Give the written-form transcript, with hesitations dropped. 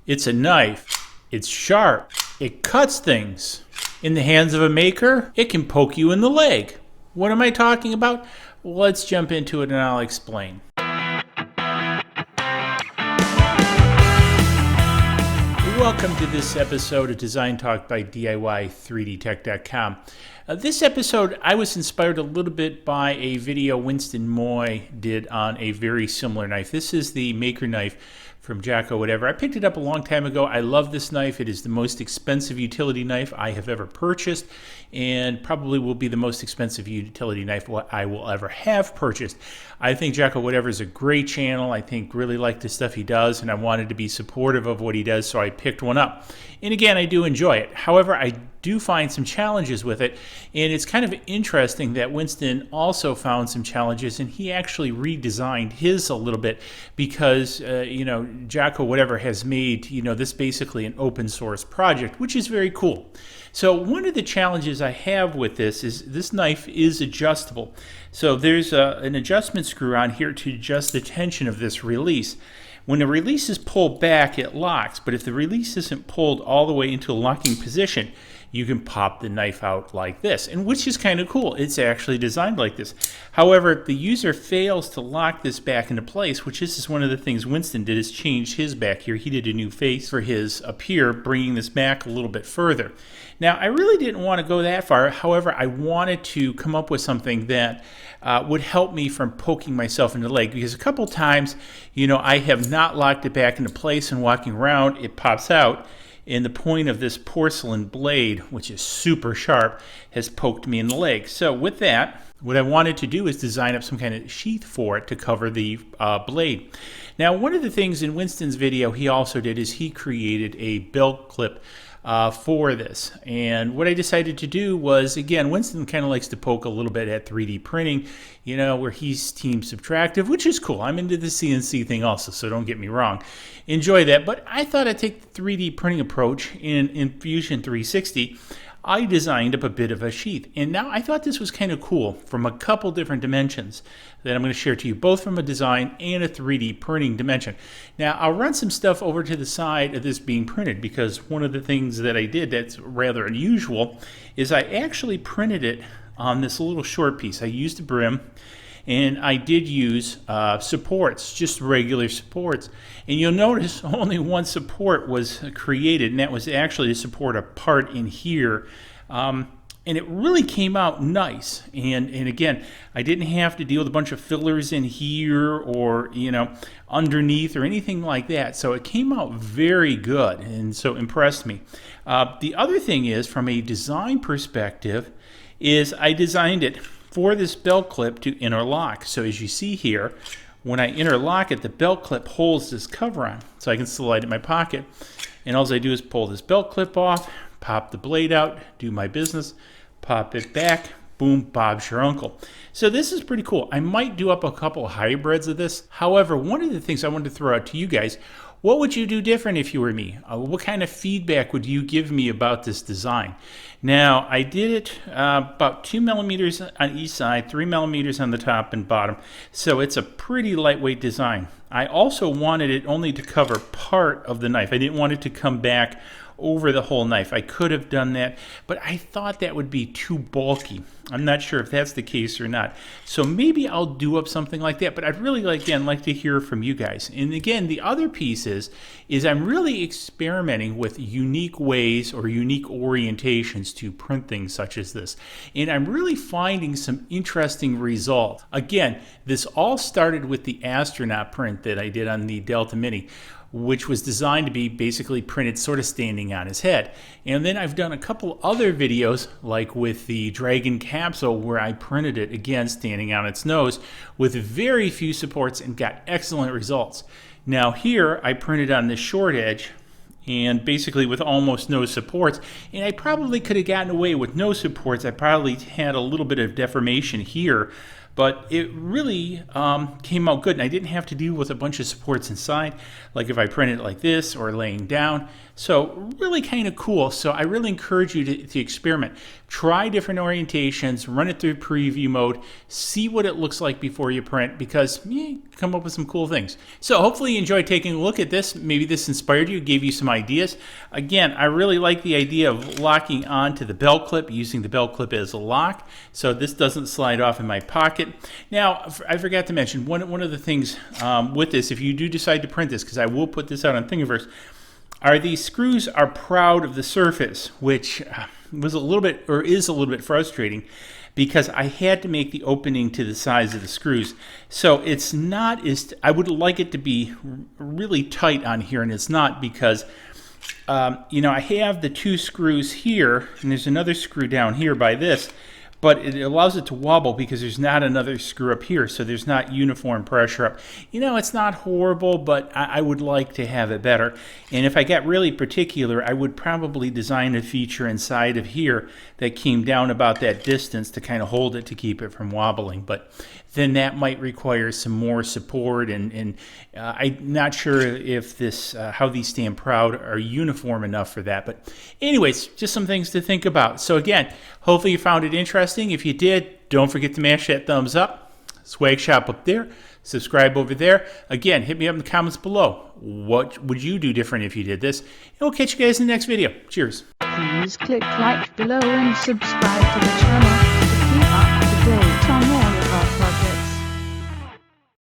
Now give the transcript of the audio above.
It's a knife. It's sharp. It cuts things. In the hands of a maker, it can poke you in the leg. What am I talking about? Let's jump into it and I'll explain. Welcome to this episode of Design Talk by DIY3DTech.com. This episode, I was inspired a little bit by a video Winston Moy did on a very similar knife. This is the Maker Knife from Giaco Whatever. I picked it up a long time ago. I love this knife. It is the most expensive utility knife I have ever purchased, and probably will be the most expensive utility knife I will ever have purchased. I think Giaco Whatever is a great channel. I really like the stuff he does, and I wanted to be supportive of what he does, so I picked one up. And again, I do enjoy it. However, I do find some challenges with it, and it's kind of interesting that Winston also found some challenges, and he actually redesigned his a little bit because, Giaco Whatever has made, this basically an open source project, which is very cool. So one of the challenges I have with this is this knife is adjustable. So there's an adjustment screw on here to adjust the tension of this release. When the release is pulled back, it locks, but if the release isn't pulled all the way into a locking position, you can pop the knife out like this, and which is kind of cool. It's actually designed like this. However, if the user fails to lock this back into place, which this is one of the things Winston did, is change his back here. He did a new face for his up here, bringing this back a little bit further. Now, I really didn't want to go that far. However, I wanted to come up with something that would help me from poking myself in the leg, because a couple times, I have not locked it back into place, and walking around, it pops out. And the point of this porcelain blade, which is super sharp, has poked me in the leg. So with that, what I wanted to do is design up some kind of sheath for it to cover the blade. Now, one of the things in Winston's video he also did is he created a belt clip for this. And what I decided to do was, again, Winston kind of likes to poke a little bit at 3D printing, where he's team subtractive, which is cool. I'm into the CNC thing also, so don't get me wrong. Enjoy that. But I thought I'd take the 3D printing approach in Fusion 360. I designed up a bit of a sheath. And now I thought this was kind of cool from a couple different dimensions that I'm going to share to you, both from a design and a 3D printing dimension. Now, I'll run some stuff over to the side of this being printed, because one of the things that I did that's rather unusual is I actually printed it on this little short piece. I used a brim, and I did use supports, just regular supports. And you'll notice only one support was created, and that was actually to support a part in here. And it really came out nice. And again, I didn't have to deal with a bunch of fillers in here or, underneath or anything like that. So it came out very good, and so impressed me. The other thing is, from a design perspective, is I designed it for this belt clip to interlock. So as you see here, when I interlock it, the belt clip holds this cover on. So I can slide it in my pocket, and all I do is pull this belt clip off, pop the blade out, do my business, pop it back, boom, Bob's your uncle. So this is pretty cool. I might do up a couple hybrids of this. However, one of the things I wanted to throw out to you guys, what would you do different if you were me? What kind of feedback would you give me about this design? Now, I did it about 2 millimeters on each side, 3 millimeters on the top and bottom. So it's a pretty lightweight design. I also wanted it only to cover part of the knife. I didn't want it to come back over the whole knife. I could have done that, but I thought that would be too bulky. I'm not sure if that's the case or not. So maybe I'll do up something like that, but I'd really like to hear from you guys. And again, the other piece is I'm really experimenting with unique ways or unique orientations to print things such as this. And I'm really finding some interesting results. Again, this all started with the astronaut print that I did on the Delta Mini, which was designed to be basically printed sort of standing on his head. And then I've done a couple other videos, like with the Dragon capsule, where I printed it again standing on its nose with very few supports and got excellent results. Now here I printed on this short edge and basically with almost no supports, and I probably could have gotten away with no supports. I probably had a little bit of deformation here, but it really came out good, and I didn't have to deal with a bunch of supports inside, like if I printed it like this or laying down. So really kind of cool. So I really encourage you to experiment. Try different orientations, run it through preview mode, see what it looks like before you print, because you come up with some cool things. So hopefully you enjoyed taking a look at this. Maybe this inspired you, gave you some ideas. Again, I really like the idea of locking onto the belt clip, using the belt clip as a lock, so this doesn't slide off in my pocket. Now, I forgot to mention, one of the things with this, if you do decide to print this, because I will put this out on Thingiverse, are these screws are proud of the surface, which was a little bit, or is a little bit frustrating, because I had to make the opening to the size of the screws. So it's not as, I would like it to be really tight on here, and it's not, because you know, I have the 2 screws here, and there's another screw down here by this, but it allows it to wobble because there's not another screw up here, so there's not uniform pressure up. You know, it's not horrible, but I would like to have it better. And if I got really particular, I would probably design a feature inside of here that came down about that distance to kind of hold it to keep it from wobbling. But then that might require some more support, and I'm not sure if this how these stand proud are uniform enough for that. But anyways, just some things to think about. So again, hopefully you found it interesting. If you did, don't forget to mash that thumbs up. Swag Shop up there. Subscribe over there. Again, hit me up in the comments below. What would you do different if you did this? And we'll catch you guys in the next video. Cheers. Please click like below and subscribe to the channel to keep up to date on more